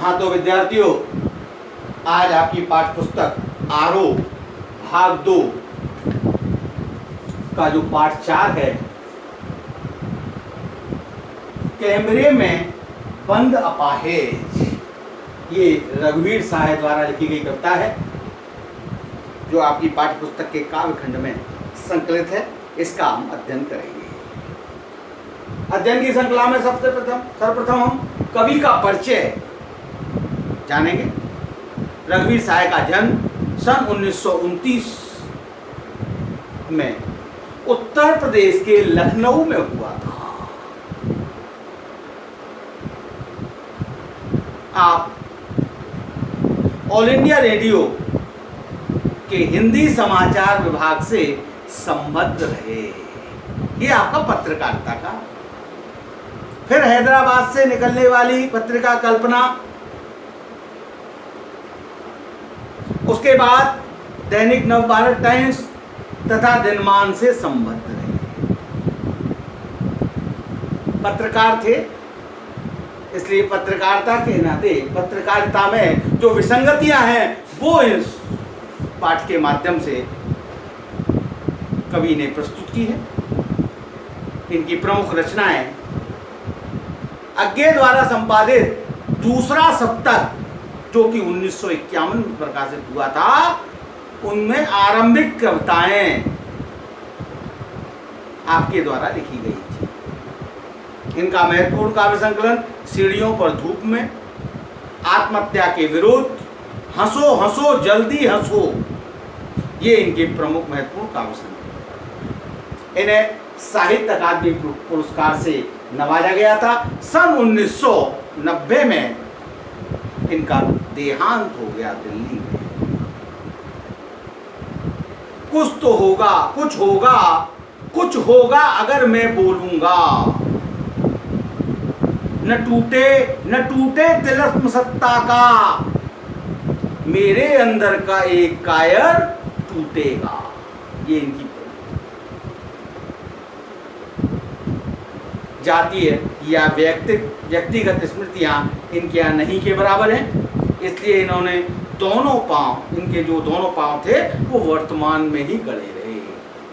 हाँ तो विद्यार्थियों, आज आपकी पाठ्य पुस्तक आरोह भाग 2 का जो पाठ 4 है, कैमरे में बंद अपाहिज, ये रघुवीर सहाय द्वारा लिखी गई कविता है जो आपकी पाठ्य पुस्तक के काव्य खंड में संकलित है। इसका हम अध्ययन करेंगे। अध्ययन की श्रृंखला में सर्वप्रथम हम कवि का परिचय जानेंगे। रघुवीर सहाय का जन्म सन 1929 में उत्तर प्रदेश के लखनऊ में हुआ था। आप ऑल इंडिया रेडियो के हिंदी समाचार विभाग से संबद्ध रहे। ये आपका पत्रकारिता का। फिर हैदराबाद से निकलने वाली पत्रिका कल्पना, उसके बाद दैनिक नवभारत टाइम्स तथा दिनमान से संबद्ध रहे। पत्रकार थे, इसलिए पत्रकारिता के नाते पत्रकारिता में जो विसंगतियां हैं वो इस पाठ के माध्यम से कवि ने प्रस्तुत की है। इनकी प्रमुख रचनाएं अज्ञे द्वारा संपादित दूसरा सप्तक, जो कि 1951 में प्रकाशित हुआ था, उनमें आरंभिक कविताएं आपके द्वारा लिखी गई थी। इनका महत्वपूर्ण काव्य संकलन सीढ़ियों पर धूप में, आत्महत्या के विरुद्ध, हंसो हंसो जल्दी हंसो, ये इनके प्रमुख महत्वपूर्ण काव्य संकलन। इन्हें साहित्य अकादमी पुरस्कार से नवाजा गया था। सन 1990 में इनका देहांत हो गया दिल्ली में। कुछ तो होगा, कुछ होगा, कुछ होगा अगर मैं बोलूंगा, न टूटे तिलस्म सत्ता का, मेरे अंदर का एक कायर टूटेगा। ये इनकी जातीय या व्यक्तिगत स्मृतियां इनके यहाँ नहीं के बराबर हैं। इसलिए इन्होंने दोनों पांव, इनके जो दोनों पांव थे वो वर्तमान में ही गड़े रहे।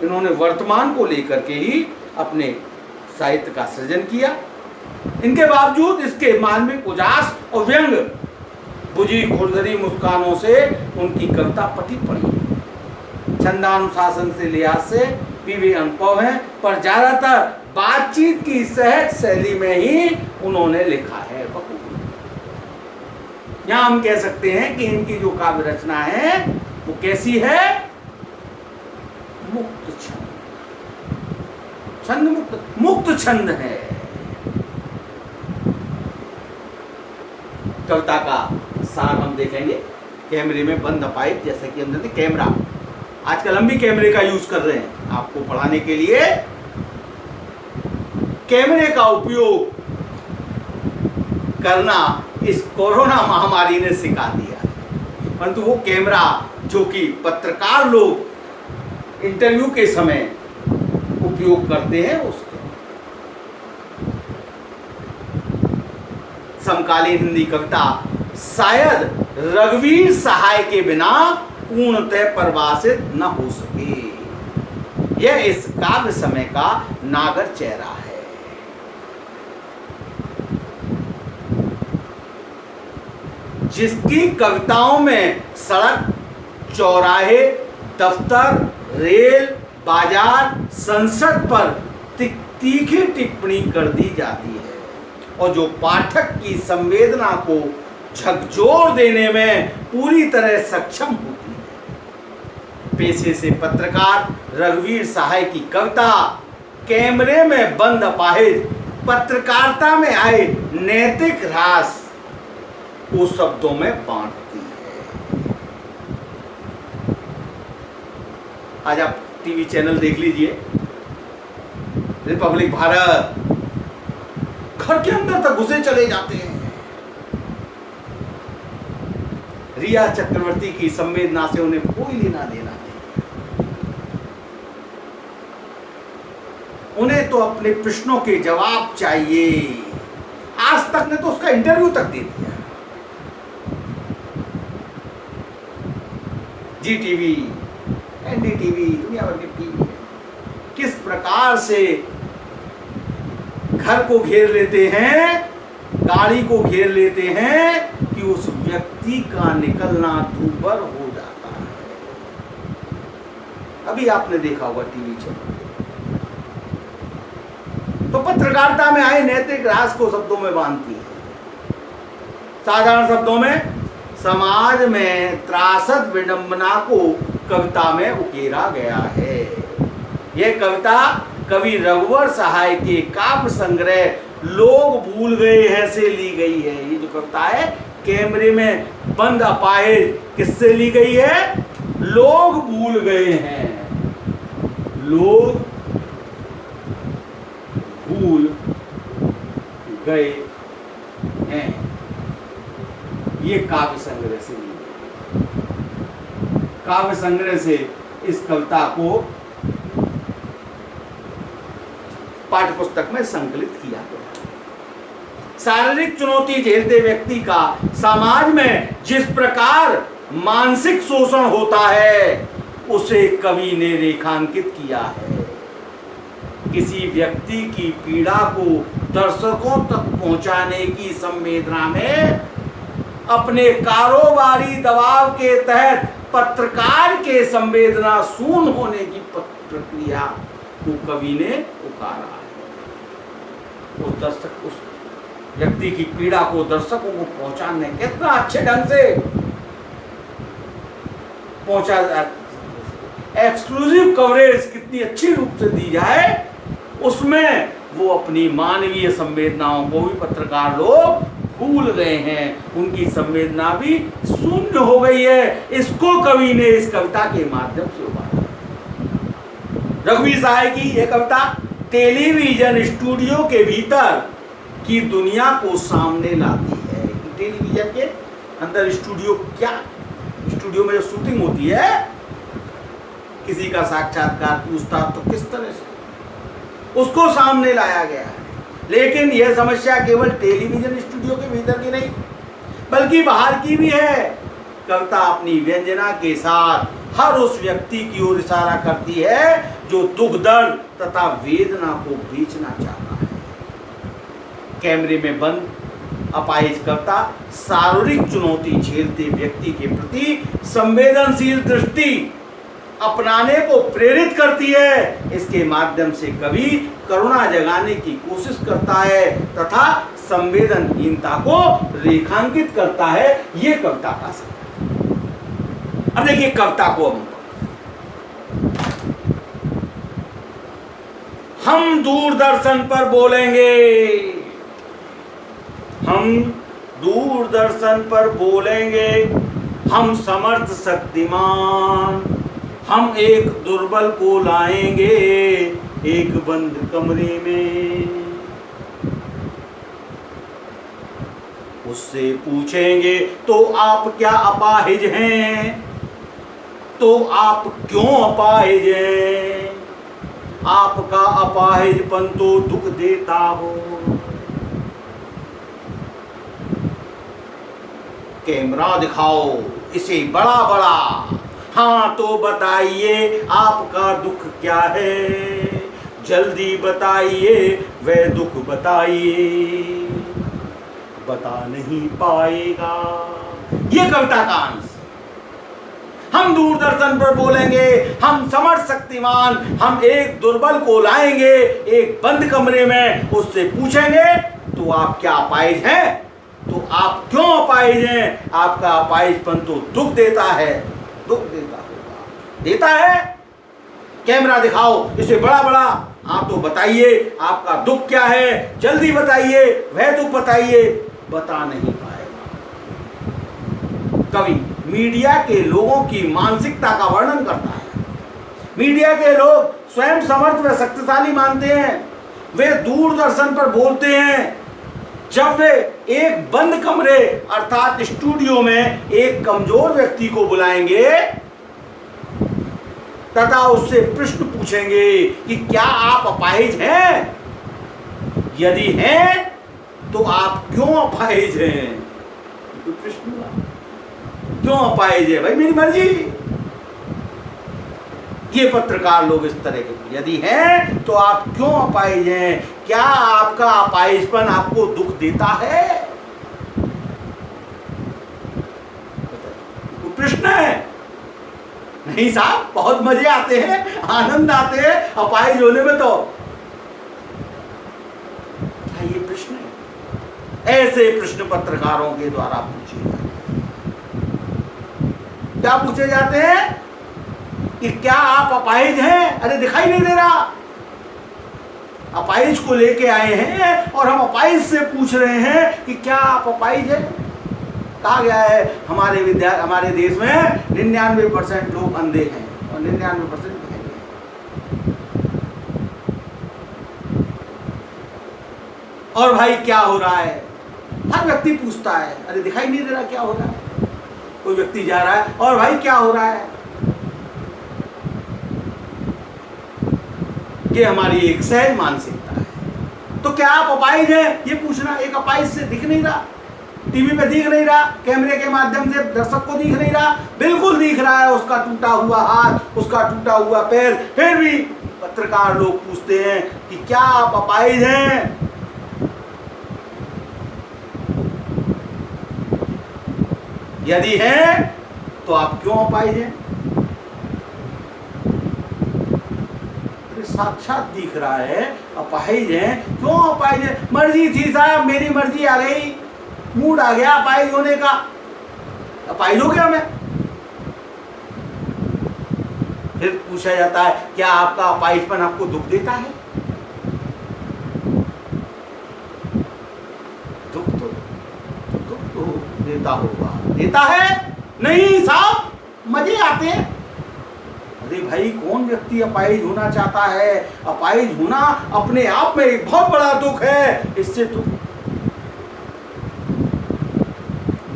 इन्होंने वर्तमान को लेकर के ही अपने साहित्य का सृजन किया। इनके बावजूद इसके मानविक उजास और व्यंग बुझी खुरदरी मुस्कानों से उनकी कविता पटी पड़ी। छंदानुशासन से लिहाज से भी वे अनुभव हैं, पर ज्यादातर बातचीत की सहज शैली में ही उन्होंने लिखा है। यहां हम कह सकते हैं कि इनकी जो काव्य रचना है वो कैसी है? मुक्त छंद, छंद मुक्त छंद है। कविता का सार हम देखेंगे। कैमरे में बंद अपाहिज, जैसे कि हम जानते हैं कैमरा, आजकल हम भी कैमरे का यूज कर रहे हैं। आपको पढ़ाने के लिए कैमरे का उपयोग करना इस कोरोना महामारी ने सिखा दिया। परंतु वो कैमरा जो कि पत्रकार लोग इंटरव्यू के समय उपयोग करते हैं, उसके समकालीन हिंदी कविता शायद रघुवीर सहाय के बिना पूर्णतः परिभाषित न हो सके। यह इस काव्य समय का नागर चेहरा है। जिसकी कविताओं में सड़क, चौराहे, दफ्तर, रेल, बाजार, संसद पर तीखी टिप्पणी कर दी जाती है और जो पाठक की संवेदना को झकझोर देने में पूरी तरह सक्षम होती है। पेशे से पत्रकार रघुवीर सहाय की कविता कैमरे में बंद अपाहिज पत्रकारिता में आए नैतिक ह्रास को शब्दों में बांटती है। आज आप टीवी चैनल देख लीजिए, रिपब्लिक भारत, घर के अंदर तक घुसे चले जाते हैं। रिया चक्रवर्ती की संवेदना से उन्हें कोई लेना देना नहीं। उन्हें तो अपने प्रश्नों के जवाब चाहिए। आज तक ने तो उसका इंटरव्यू तक दे दिया। जी टीवी, एनडीटीवी, दुनिया भर के टीवी किस प्रकार से घर को घेर लेते हैं, गाड़ी को घेर लेते हैं कि उस व्यक्ति का निकलना दूभर हो जाता है। अभी आपने देखा होगा टीवी चैनल। तो पत्रकारिता में आए नैतिक राज को शब्दों में बांधती है। साधारण शब्दों में समाज में त्रासद विडंबना को कविता में उकेरा गया है। यह कविता कवि रघुवर सहाय के काव्य संग्रह लोग भूल गए हैं से ली गई है। ये जो कविता है कैमरे में बंद अपाहिज किससे ली गई है? लोग भूल गए हैं, लोग भूल गए हैं। ये काव्य संग्रह से ली गई। काव्य संग्रह से इस कविता को पाठ्य पुस्तक में संकलित किया गया। शारीरिक चुनौती झेलते व्यक्ति का समाज में जिस प्रकार मानसिक शोषण होता है उसे कवि ने रेखांकित किया है। किसी व्यक्ति की पीड़ा को दर्शकों तक पहुंचाने की संवेदना में अपने कारोबारी दबाव के तहत पत्रकार के संवेदना शून्य होने की प्रक्रिया को कवि ने उकारा है। उस व्यक्ति की पीड़ा को दर्शकों को पहुंचाने कितना अच्छे ढंग से पहुंचा जाए, एक्सक्लूसिव कवरेज कितनी अच्छी रूप से दी जाए, उसमें वो अपनी मानवीय संवेदनाओं को भी पत्रकार लोग भूल गए हैं। उनकी संवेदना भी शून्य हो गई है। इसको कवि ने इस कविता के माध्यम से उभारा। रघुवीर सहाय की यह कविता टेलीविजन स्टूडियो के भीतर की दुनिया को सामने लाती है। टेलीविजन के अंदर स्टूडियो, क्या स्टूडियो में जो शूटिंग होती है, किसी का साक्षात्कार पूछताछ तो किस तरह से उसको सामने लाया गया है। लेकिन यह समस्या केवल टेलीविजन स्टूडियो के भीतर की नहीं बल्कि बाहर की भी है। कविता अपनी व्यंजना के साथ हर उस व्यक्ति की ओर इशारा करती है जो दुख दर्द तथा वेदना को बेचना चाहता है। कैमरे में बंद अपाहिज कविता शारीरिक चुनौती झेलते व्यक्ति के प्रति संवेदनशील दृष्टि अपनाने को प्रेरित करती है। इसके माध्यम से कवि करुणा जगाने की कोशिश करता है तथा संवेदनहीनता को रेखांकित करता है। ये कविता का संग्रह। अब देखिए कविता को हम दूरदर्शन पर बोलेंगे, हम दूरदर्शन पर बोलेंगे, हम समर्थ शक्तिमान, हम एक दुर्बल को लाएंगे एक बंद कमरे में, उससे पूछेंगे तो आप क्या अपाहिज हैं, तो आप क्यों अपाहिज हैं, आपका अपाहिजपन तो दुख देता हो। कैमरा दिखाओ इसे बड़ा बड़ा, हाँ तो बताइए आपका दुख क्या है, जल्दी बताइए वह दुख बताइए, बता नहीं पाएगा। ये कविता का अंश। हम दूरदर्शन पर बोलेंगे, हम समर्थ शक्तिमान, हम एक दुर्बल को लाएंगे एक बंद कमरे में, उससे पूछेंगे तो आप क्या अपाहिज हैं, तो आप क्यों अपाहिज हैं, आपका अपाहिजपन तो दुख देता है, दुख देता होगा, देता है। कैमरा दिखाओ इसे बड़ा बड़ा, हाँ तो बताइए आपका दुख क्या है, जल्दी बताइए वह दुख बताइए, बता नहीं पाएगा। कवि मीडिया के लोगों की मानसिकता का वर्णन करता है। मीडिया के लोग स्वयं समर्थ व शक्तिशाली मानते हैं। वे दूरदर्शन पर बोलते हैं जब वे एक बंद कमरे अर्थात स्टूडियो में एक कमजोर व्यक्ति को बुलाएंगे तथा उससे प्रश्न पूछेंगे कि क्या आप अपाहिज हैं, यदि हैं तो आप क्यों अपाहिज हैं। तो प्रश्न क्यों अपाहिज है, भाई मेरी मर्जी, ये पत्रकार लोग इस तरह के यदि हैं तो आप क्यों अपाहिज हैं? क्या आपका अपाहिजपन आपको दुख देता है? वो प्रश्न है। नहीं साहब, बहुत मजे आते हैं, आनंद आते हैं अपाहिज होने में। तो क्या ये प्रश्न है? ऐसे प्रश्न पत्रकारों के द्वारा पूछे जाते हैं। क्या पूछे जाते हैं कि क्या आप अपाहिज हैं? अरे दिखाई नहीं दे रहा। अपाहिज को लेके आए हैं और हम अपाहिज से पूछ रहे हैं कि क्या आप अपाहिज हैं? कहा गया है हमारे देश में 99% लोग अंधे हैं और 99% बहरे हैं। और भाई क्या हो रहा है? हर व्यक्ति पूछता है, अरे दिखाई नहीं दे रहा, क्या हो रहा है? कोई व्यक्ति जा रहा है, और भाई क्या हो रहा है? ये हमारी एक सहज मानसिकता है। तो क्या आप अपाहिज हैं? ये पूछना। एक अपाहिज से दिख नहीं रहा, टीवी पे दिख नहीं रहा, कैमरे के माध्यम से दर्शक को दिख नहीं रहा, बिल्कुल दिख रहा है उसका टूटा हुआ हाथ, उसका टूटा हुआ पैर। फिर भी पत्रकार लोग पूछते हैं कि क्या आप अपाहिज हैं? यदि हैं तो आप क्यों अपाहिज हैं? साक्षात दिख रहा है अपाहिज हैं। क्यों अपाहिज है? मर्जी थी साहब, मेरी मर्जी आ गई, मूड आ गया अपाहिज होने का, अपाहिज हो गया मैं। फिर पूछा जाता है क्या आपका अपाहिजपन आपको दुख देता है? दुख तो देता होगा। देता है? नहीं साहब, मजे आते हैं। अरे भाई, कौन व्यक्ति अपाहिज होना चाहता है? अपाहिज होना अपने आप में एक बहुत बड़ा दुख है। इससे तो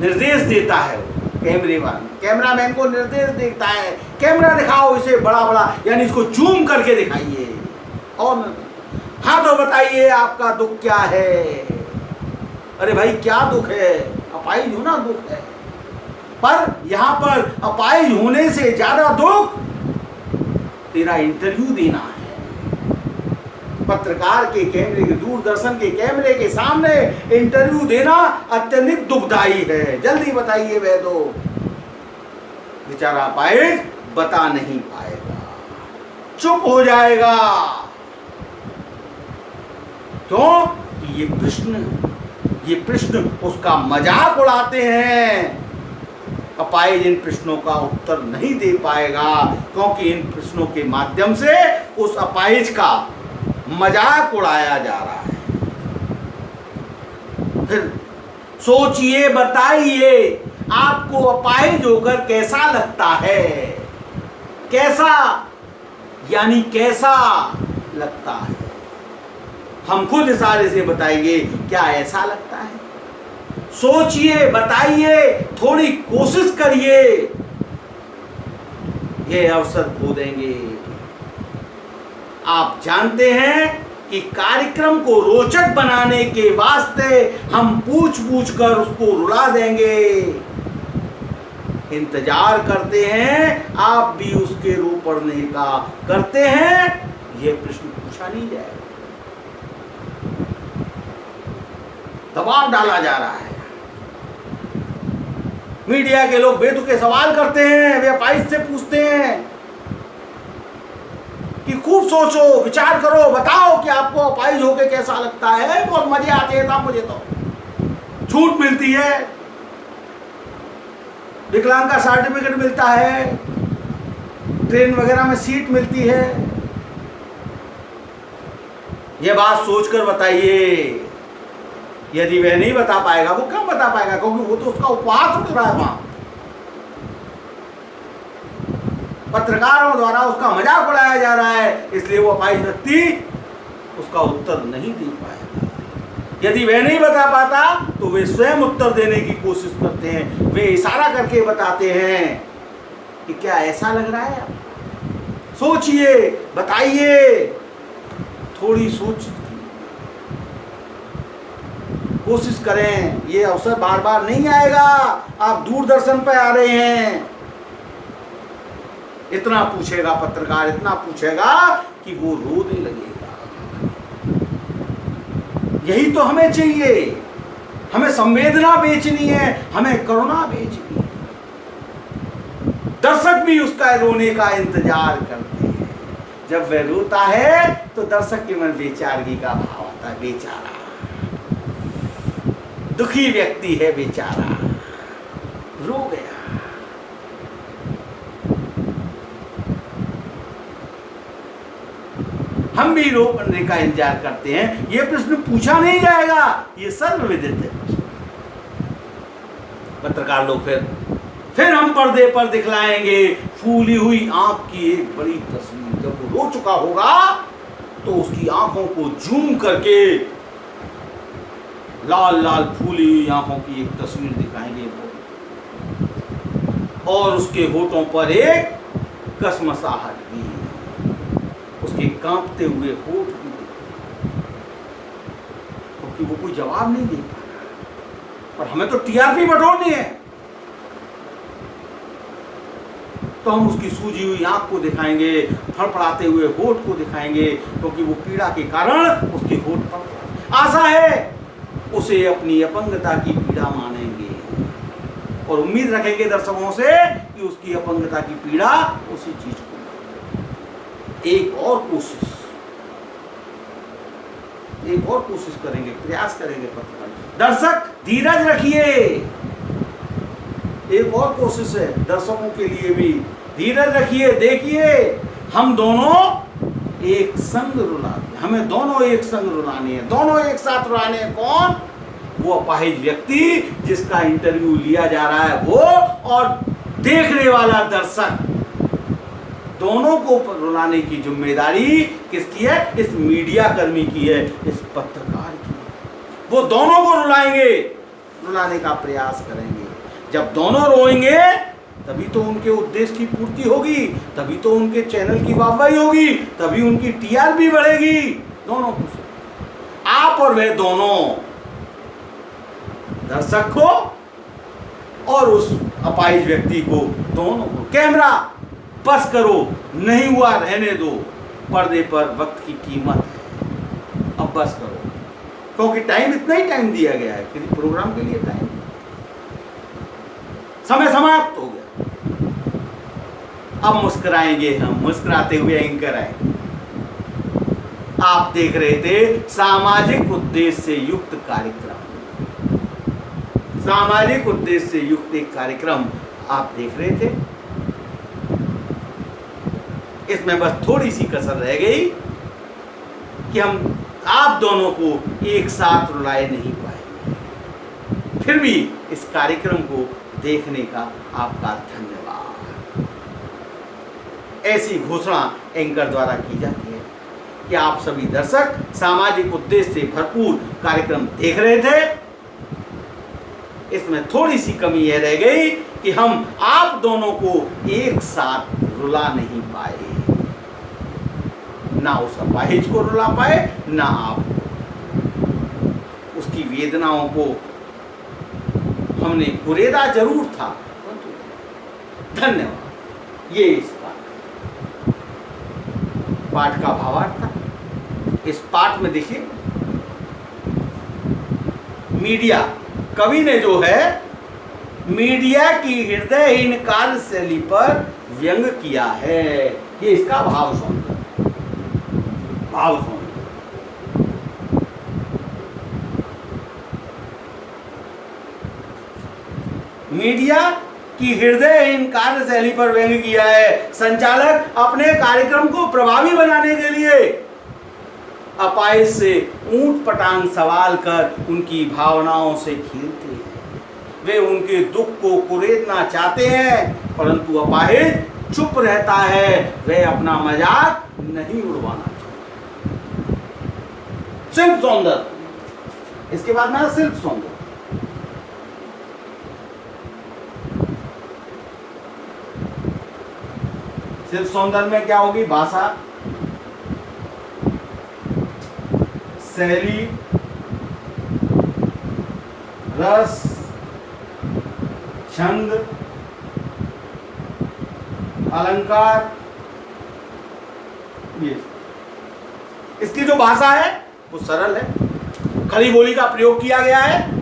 निर्देश देता है वो कैमरामैन को निर्देश देता है, कैमरा दिखाओ इसे बड़ा बड़ा, यानी इसको जूम करके दिखाइए। और हाँ तो बताइए आपका दुख क्या है? अरे भाई क्या दुख है? अपाहिज होना दुख है। पर यहाँ पर अपाहिज होने से ज्यादा दुख तेरा इंटरव्यू देना है। पत्रकार के कैमरे के, दूरदर्शन के कैमरे के सामने इंटरव्यू देना अत्यधिक दुखदायी है। जल्दी बताइए वह तो बेचारा अपाहिज बता नहीं पाएगा, चुप हो जाएगा। क्यों? ये प्रश्न उसका मजाक उड़ाते हैं। अपाहिज इन प्रश्नों का उत्तर नहीं दे पाएगा, क्योंकि इन प्रश्नों के माध्यम से उस अपाहिज का मजाक उड़ाया जा रहा है। फिर सोचिए, बताइए आपको अपाहिज होकर कैसा लगता है? कैसा यानी कैसा लगता है? हम खुद इशारे से बताएंगे क्या ऐसा लगता है। सोचिए, बताइए, थोड़ी कोशिश करिए, ये अवसर खो देंगे। आप जानते हैं कि कार्यक्रम को रोचक बनाने के वास्ते हम पूछ कर उसको रुला देंगे। इंतजार करते हैं, आप भी उसके रो पड़ने का करते हैं। यह प्रश्न पूछा नहीं जाएगा, दबाव डाला जा रहा है। मीडिया के लोग बेतुके सवाल करते हैं, वे अपाहिज से पूछते हैं कि खूब सोचो, विचार करो, बताओ कि आपको अपाहिज होके कैसा लगता है। बहुत मजे आते हैं साहब मुझे तो। छूट मिलती है, विकलांग का सर्टिफिकेट मिलता है, ट्रेन वगैरह में सीट मिलती है। यह बात सोचकर बताइए। यदि वह नहीं बता पाएगा, वो क्यों बता पाएगा? क्योंकि वो तो उसका उपहास उठ रहा है वहां, पत्रकारों द्वारा उसका मजाक उड़ाया जा रहा है, इसलिए वो अपाहिज व्यक्ति उसका उत्तर नहीं दे पाएगा। यदि वह नहीं बता पाता तो वे स्वयं उत्तर देने की कोशिश करते हैं। वे इशारा करके बताते हैं कि क्या ऐसा लग रहा है? सोचिए, बताइए, थोड़ी सोच कोशिश करें। ये अवसर बार बार नहीं आएगा। आप दूरदर्शन पर आ रहे हैं, इतना पूछेगा पत्रकार, इतना पूछेगा कि वो रोने लगेगा। यही तो हमें चाहिए। हमें संवेदना बेचनी है, हमें करुणा बेचनी है। दर्शक भी उसका रोने का इंतजार करते हैं। जब वह रोता है तो दर्शक के मन बेचारगी का भाव आता है। बेचारा, दुखी व्यक्ति है बेचारा, रो गया। हम भी रोने का इंतजार करते हैं। ये प्रश्न पूछा नहीं जाएगा, ये सर्वविदित है। पत्रकार लोग फिर हम पर्दे पर दिखलाएंगे फूली हुई आंख की एक बड़ी तस्वीर। जब वो रो चुका होगा तो उसकी आंखों को जूम करके लाल लाल फूली हुई आंखों की एक तस्वीर दिखाएंगे और उसके होठों पर एक कसमसाहट भी, उसके कांपते हुए होठ भी, क्योंकि वो कोई जवाब नहीं दे पा रहा। और हमें तो टीआरपी बटोरनी है, तो हम उसकी सूजी हुई आंख को दिखाएंगे, फड़फड़ाते हुए होठ को दिखाएंगे, क्योंकि वो पीड़ा के कारण उसके होठ पर आशा है उसे अपनी अपंगता की पीड़ा मानेंगे और उम्मीद रखेंगे दर्शकों से कि उसकी अपंगता की पीड़ा उसी चीज को। एक और कोशिश करेंगे, प्रयास करेंगे पत्रकार। दर्शक धीरज रखिए। एक और कोशिश है दर्शकों के लिए भी, धीरज रखिए। देखिए, हम दोनों एक संग रुलाते, हमें दोनों एक संग रुलाने हैं, दोनों एक साथ रुलाने हैं। कौन? वो अपाहिज व्यक्ति जिसका इंटरव्यू लिया जा रहा है वो, और देखने वाला दर्शक। दोनों को रुलाने की जिम्मेदारी किसकी है? इस मीडिया कर्मी की है, इस पत्रकार की। वो दोनों को रुलाएंगे, रुलाने का प्रयास करेंगे। जब दोनों रोएंगे तभी तो उनके उद्देश्य की पूर्ति होगी, तभी तो उनके चैनल की वाहवाही होगी, तभी उनकी टीआरपी बढ़ेगी। दोनों खुश, आप और वह दोनों, दर्शक को और उस अपाहिज व्यक्ति को, दोनों को। कैमरा बस करो, नहीं हुआ रहने दो। पर्दे पर वक्त की कीमत है, अब बस करो, क्योंकि टाइम इतना ही टाइम दिया गया है किसी प्रोग्राम के लिए। टाइम, समय समाप्त हो गया। अब मुस्कुराएंगे हम, मुस्कुराते हुए एंकर आए। आप देख रहे थे सामाजिक उद्देश्य से युक्त कार्यक्रम, सामाजिक उद्देश्य से युक्त एक कार्यक्रम आप देख रहे थे। इसमें बस थोड़ी सी कसर रह गई कि हम आप दोनों को एक साथ रुलाए नहीं पाएंगे। फिर भी इस कार्यक्रम को देखने का आपका धन्यवाद। ऐसी घोषणा एंकर द्वारा की जाती है कि आप सभी दर्शक सामाजिक उद्देश्य से भरपूर कार्यक्रम देख रहे थे। इसमें थोड़ी सी कमी यह रह गई कि हम आप दोनों को एक साथ रुला नहीं पाए, ना उस अपाहिज को रुला पाए, ना आप। उसकी वेदनाओं को हमने कुरेदा जरूर था, परंतु धन्यवाद। ये इस पाठ का भावार्थ था। इस पाठ में देखिए, मीडिया, कवि ने जो है मीडिया की हृदयहीन कार्यशैली पर व्यंग किया है। ये इसका भाव सौंदर्य, भाव सौंदर्य। मीडिया की हृदयहीन कार्यशैली पर व्यंग किया है। संचालक अपने कार्यक्रम को प्रभावी बनाने के लिए अपाहिज से ऊंट पटांग सवाल कर उनकी भावनाओं से खेलते हैं। वे उनके दुख को कुरेदना चाहते हैं, परंतु अपाहिज चुप रहता है। वह अपना मजाक नहीं उड़वाना चाहता। शिल्प सौंदर्य, इसके बाद में शिल्प सौंदर्य। शिल्प सौंदर्य में क्या होगी? भाषा, शैली, रस, छंद, अलंकार। ये इसकी जो भाषा है वो सरल है, खड़ी बोली का प्रयोग किया गया है।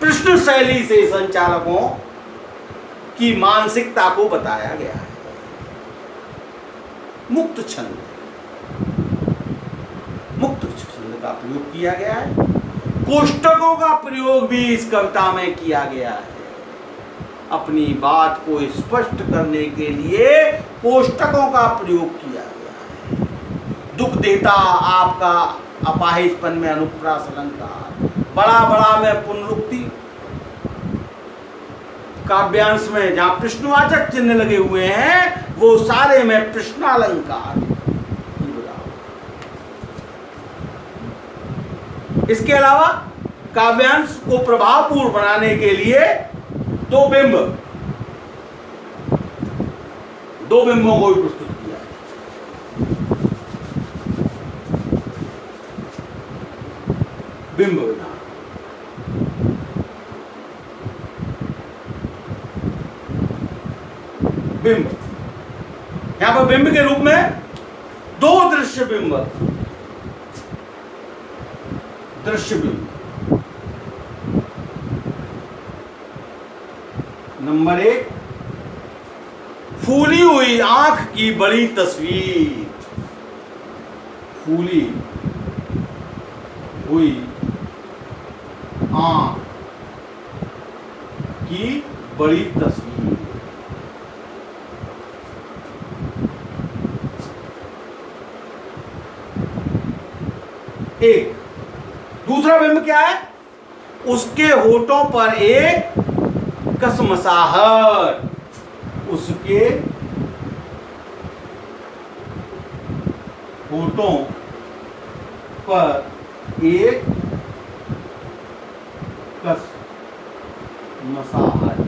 प्रश्न शैली से संचालकों की मानसिकता को बताया गया है। मुक्त छंद, मुक्त छंद का प्रयोग किया गया है। कोष्टकों का प्रयोग भी इस कविता में किया गया है। अपनी बात को स्पष्ट करने के लिए कोष्टकों का प्रयोग किया गया है। दुख देता आपका अपाहिजपन में अनुप्रास अलंकार, बड़ा बड़ा में पुनरुक्ति। काव्यांश में जहां प्रश्नवाचक चिन्ह लगे हुए हैं वो सारे में प्रश्नालंकार। इसके अलावा काव्यांश को प्रभावपूर्ण बनाने के लिए दो बिंबों को भी प्रस्तुत किया है। बिंब विधान, बिंब, यहां पर बिंब के रूप में दो दृश्य बिंब, दृश्य बिंब। नंबर 1, फूली हुई आंख की बड़ी तस्वीर। फूली हुई आंख की बड़ी तस्वीर। एक दूसरा बिंब क्या है? उसके होठों पर एक कसमसाहट, उसके होठों पर एक कसमसाहट,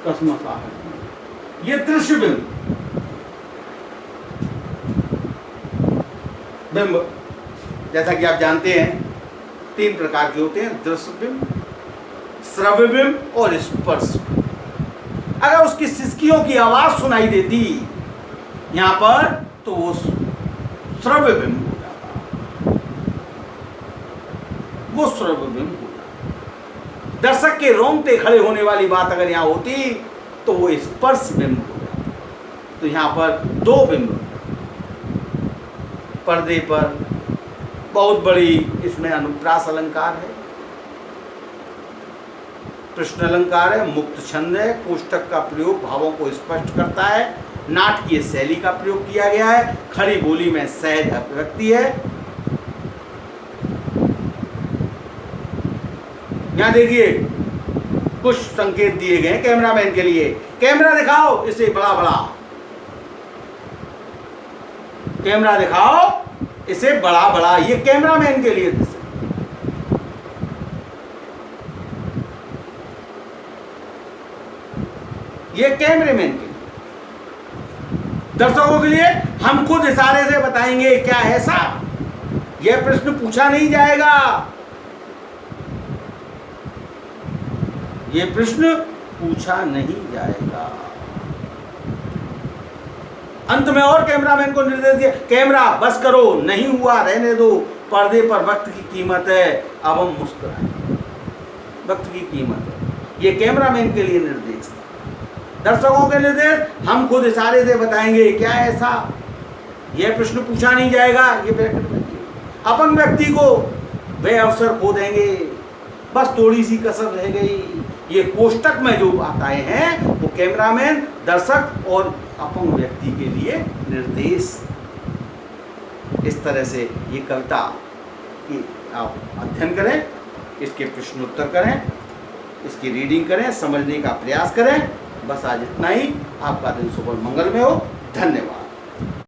कसमसाहट। ये दृश्य बिंब। बिंब जैसा कि आप जानते हैं 3 प्रकार के होते हैं, दृश्य बिंब, श्रव्य बिंब और स्पर्श बिंब। अगर उसकी सिसकियों की आवाज सुनाई देती यहां पर तो वो श्रव्य बिंब हो जाता, वो श्रव्य बिंब हो जाता। दर्शक के रोंगटे खड़े होने वाली बात अगर यहां होती तो वो स्पर्श बिंब हो जाता। तो यहां पर 2 बिंब पर्दे पर। बहुत बड़ी इसमें अनुप्रास अलंकार है, प्रश्न अलंकार है, मुक्त छंद है, कोष्टक का प्रयोग भावों को स्पष्ट करता है, नाटकीय शैली का प्रयोग किया गया है, खड़ी बोली में सहज अभिव्यक्ति है। यहां देखिए कुछ संकेत दिए गए कैमरामैन के लिए। कैमरा दिखाओ, इसे बड़ा बड़ा, कैमरा दिखाओ, इसे बड़ा बड़ा। ये कैमरामैन के लिए, ये कैमरामैन के लिए। दर्शकों के लिए हम खुद इशारे से बताएंगे क्या ऐसा, यह प्रश्न पूछा नहीं जाएगा, यह प्रश्न पूछा नहीं जाएगा। अंत में और कैमरामैन को निर्देश दिया, कैमरा बस करो, नहीं हुआ रहने दो, पर्दे पर वक्त की कीमत है, अब हम मुस्कुराएं, वक्त की कीमत है। ये कैमरामैन के लिए निर्देश था। दर्शकों के निर्देश हम खुद इशारे से बताएंगे क्या ऐसा, यह प्रश्न पूछा नहीं जाएगा, ये ब्रैकेट में अपंग व्यक्ति को वे अवसर खो देंगे, बस थोड़ी सी कसर रह गई। ये कोष्टक में जो बातें हैं वो कैमरामैन, दर्शक और अपंग व्यक्ति के लिए निर्देश। इस तरह से ये कविता की आप अध्ययन करें, इसके प्रश्नोत्तर करें, इसकी रीडिंग करें, समझने का प्रयास करें। बस आज इतना ही। आपका दिन सुबह मंगल में हो। धन्यवाद।